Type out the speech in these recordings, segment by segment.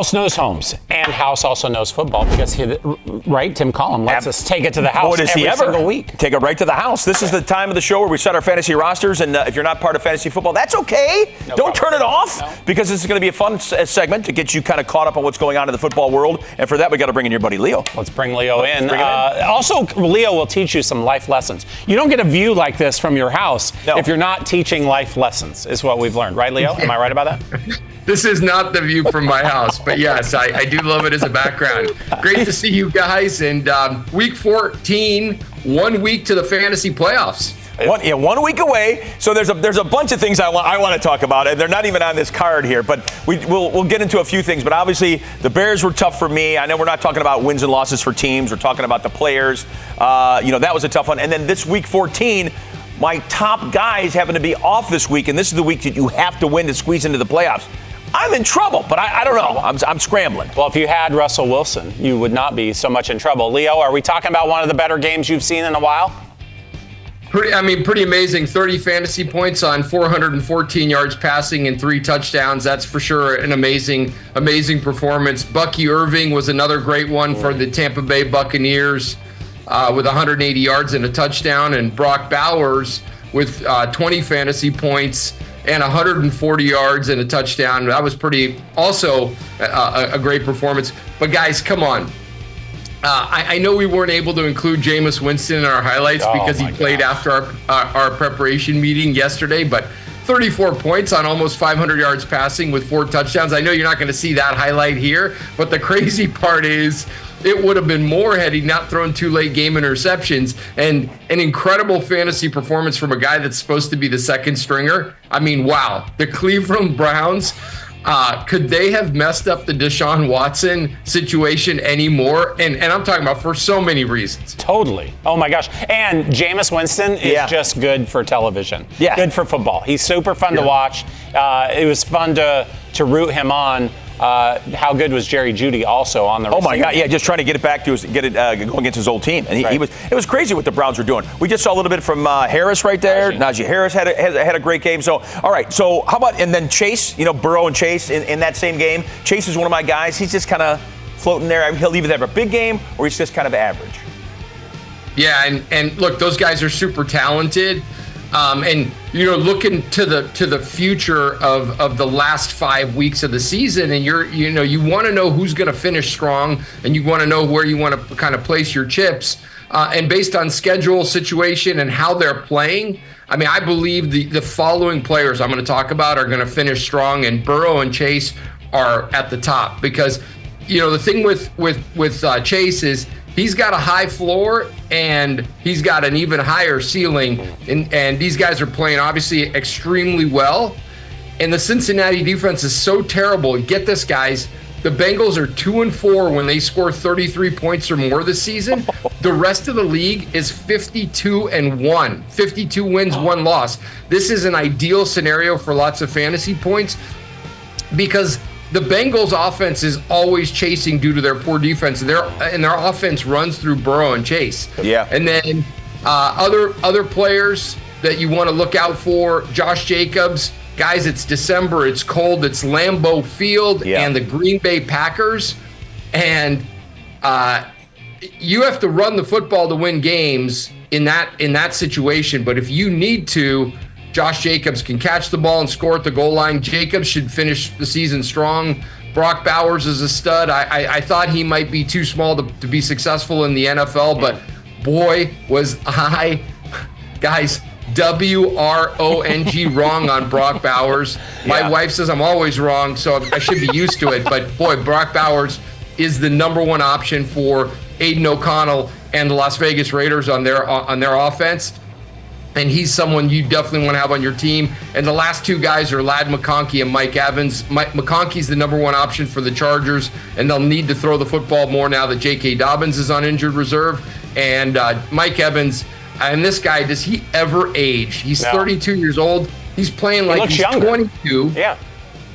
House knows homes, and House also knows football because, right, Tim Collin lets us take it to the house every single week. Take it right to the house. This is the time of the show where we set our fantasy rosters, and if you're not part of fantasy football, that's okay. Don't turn it off because this is going to be a fun segment to get you kind of caught up on what's going on in the football world. And for that, we got to bring in your buddy Leo. Let's bring Leo in. Also, Leo will teach you some life lessons. You don't get a view like this from your house if you're not teaching life lessons, is what we've learned. Right, Leo? Am I right about that? This is not the view from my house, but yes, I do love it as a background. Great to see you guys. And week 14, 1 week to the fantasy playoffs. 1 week away. So there's a bunch of things I want to talk about, and they're not even on this card here. But we'll get into a few things. But obviously, the Bears were tough for me. I know we're not talking about wins and losses for teams. We're talking about the players. That was a tough one. And then this week 14. My top guys happen to be off this week, and this is the week that you have to win to squeeze into the playoffs. I'm in trouble, but I don't know. I'm scrambling. Well, if you had Russell Wilson, you would not be so much in trouble. Leo, are we talking about one of the better games you've seen in a while? Pretty amazing. 30 fantasy points on 414 yards passing and 3 touchdowns. That's for sure an amazing performance. Bucky Irving was another great one for the Tampa Bay Buccaneers. With 180 yards and a touchdown, and Brock Bowers with 20 fantasy points and 140 yards and a touchdown. That was also a great performance. But guys, come on. I know we weren't able to include Jameis Winston in our highlights because he played after our preparation meeting yesterday, but 34 points on almost 500 yards passing with 4 touchdowns. I know you're not going to see that highlight here, but the crazy part is it would have been more had he not thrown 2 late game interceptions, and an incredible fantasy performance from a guy that's supposed to be the second stringer. I mean, wow. The Cleveland Browns, could they have messed up the Deshaun Watson situation anymore? And I'm talking about for so many reasons. Totally. Oh, my gosh. And Jameis Winston is just good for television. Yeah. Good for football. He's super fun to watch. It was fun to root him on. How good was Jerry Jeudy also on the Oh my God, yeah, just trying to get it back to going against his old team. And it was crazy what the Browns were doing. We just saw a little bit from Harris right there. Najee Harris had a great game. So, all right, so how about, and then Chase, Burrow and Chase in that same game. Chase is one of my guys. He's just kind of floating there. He'll either have a big game or he's just kind of average. Yeah, and look, those guys are super talented. And looking to the future of the last 5 weeks of the season, and you want to know who's going to finish strong, and you want to know where you want to kind of place your chips. And based on schedule situation and how they're playing, I mean, I believe the following players I'm going to talk about are going to finish strong, and Burrow and Chase are at the top because the thing with Chase is he's got a high floor and he's got an even higher ceiling. And these guys are playing obviously extremely well. And the Cincinnati defense is so terrible. Get this, guys. The Bengals are 2-4 when they score 33 points or more this season. The rest of the league is 52-1. 52 wins, 1 loss. This is an ideal scenario for lots of fantasy points because the Bengals' offense is always chasing due to their poor defense, and their offense runs through Burrow and Chase. Yeah. And then other players that you want to look out for, Josh Jacobs. Guys, it's December, it's cold, it's Lambeau Field and the Green Bay Packers. And you have to run the football to win games in that situation. But if you need to, Josh Jacobs can catch the ball and score at the goal line. Jacobs should finish the season strong. Brock Bowers is a stud. I thought he might be too small to be successful in the NFL, but boy, was I, guys, WRONG wrong on Brock Bowers. My wife says I'm always wrong, so I should be used to it. But boy, Brock Bowers is the number 1 option for Aiden O'Connell and the Las Vegas Raiders on their offense. And he's someone you definitely want to have on your team. And the last 2 guys are Ladd McConkey and Mike Evans. McConkey's the number 1 option for the Chargers, and they'll need to throw the football more now that J.K. Dobbins is on injured reserve. And Mike Evans, and this guy, does he ever age? He's 32 years old. He's playing like he's younger. 22. Yeah.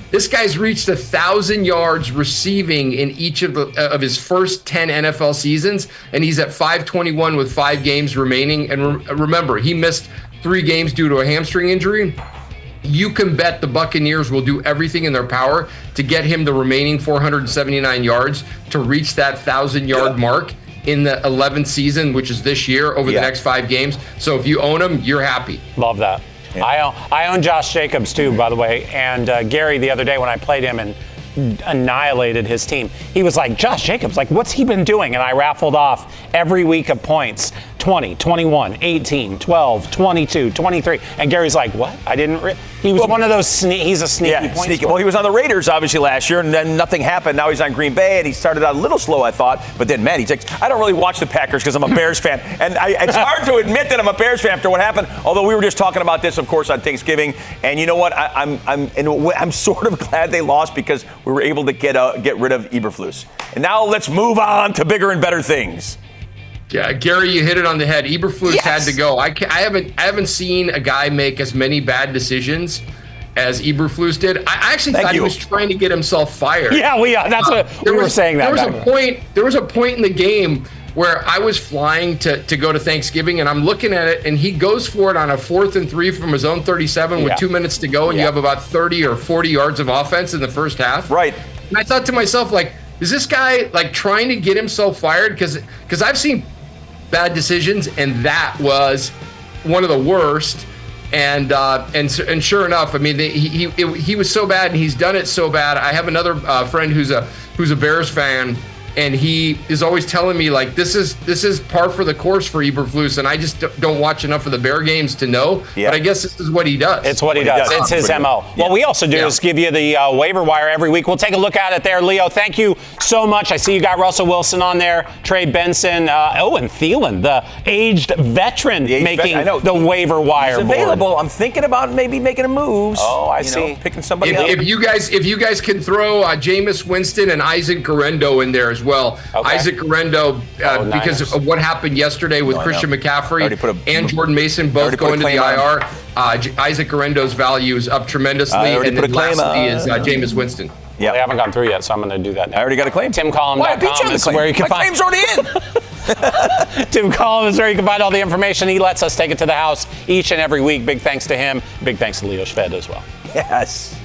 This guy's reached 1,000 yards receiving in each of his first 10 NFL seasons, and he's at 521 with 5 games remaining. And remember, he missed 3 games due to a hamstring injury. you can bet the Buccaneers will do everything in their power to get him the remaining 479 yards to reach that 1,000-yard mark in the 11th season, which is this year, over the next 5 games. So if you own him, you're happy. Love that. Yeah. I own Josh Jacobs too, by the way. And Gary, the other day when I played him and annihilated his team, he was like, Josh Jacobs, like, what's he been doing? And I raffled off every week of points. 20, 21, 18, 12, 22, 23. And Gary's like, what? I didn't he was one of those he's a sneaky point scorer. Well, he was on the Raiders obviously last year, and then nothing happened. Now he's on Green Bay, and he started out a little slow, I thought, but then man, I don't really watch the Packers because I'm a Bears fan, and it's hard to admit that I'm a Bears fan after what happened. Although we were just talking about this, of course, on Thanksgiving, and you know what? I'm sort of glad they lost because we were able to get rid of Eberflus. And now let's move on to bigger and better things. Yeah, Gary, you hit it on the head. Eberflus had to go. I haven't seen a guy make as many bad decisions as Eberflus did. I actually thought he was trying to get himself fired. Yeah, that's what we were saying. There was a point in the game where I was flying to go to Thanksgiving, and I'm looking at it, and he goes for it on a 4th and 3 from his own 37 with 2 minutes to go, and you have about 30 or 40 yards of offense in the first half. Right. And I thought to myself, like, is this guy like trying to get himself fired? Because I've seen bad decisions, and that was one of the worst. And sure enough, I mean, he was so bad, and he's done it so bad. I have another friend who's a Bears fan, and he is always telling me, like, this is par for the course for Eberflus, and I just don't watch enough of the Bear games to know. But I guess this is what he does. It's what he does. It's his MO. What we also do is give you the waiver wire every week. We'll take a look at it there. Leo, thank you so much. I see you got Russell Wilson on there, Trey, Benson, and Thielen, the aged veteran, making the waiver wire. He's available. Board. I'm thinking about maybe making a move. Oh, I see. Picking somebody up. If you guys can throw Jameis Winston and Isaac Guerrendo in there as well. Okay. Isaac Guerendo, because of what happened yesterday with Christian McCaffrey and Jordan Mason both going to the IR, Isaac Guerendo's value is up tremendously. And then lastly is Jameis Winston. Yeah, they haven't gone through yet, so I'm going to do that now. I already got a claim. TimCollum.com is where you can find. My claim's already in. Tim Collins is where you can find all the information. He lets us take it to the house each and every week. Big thanks to him. Big thanks to Leo Schved as well. Yes.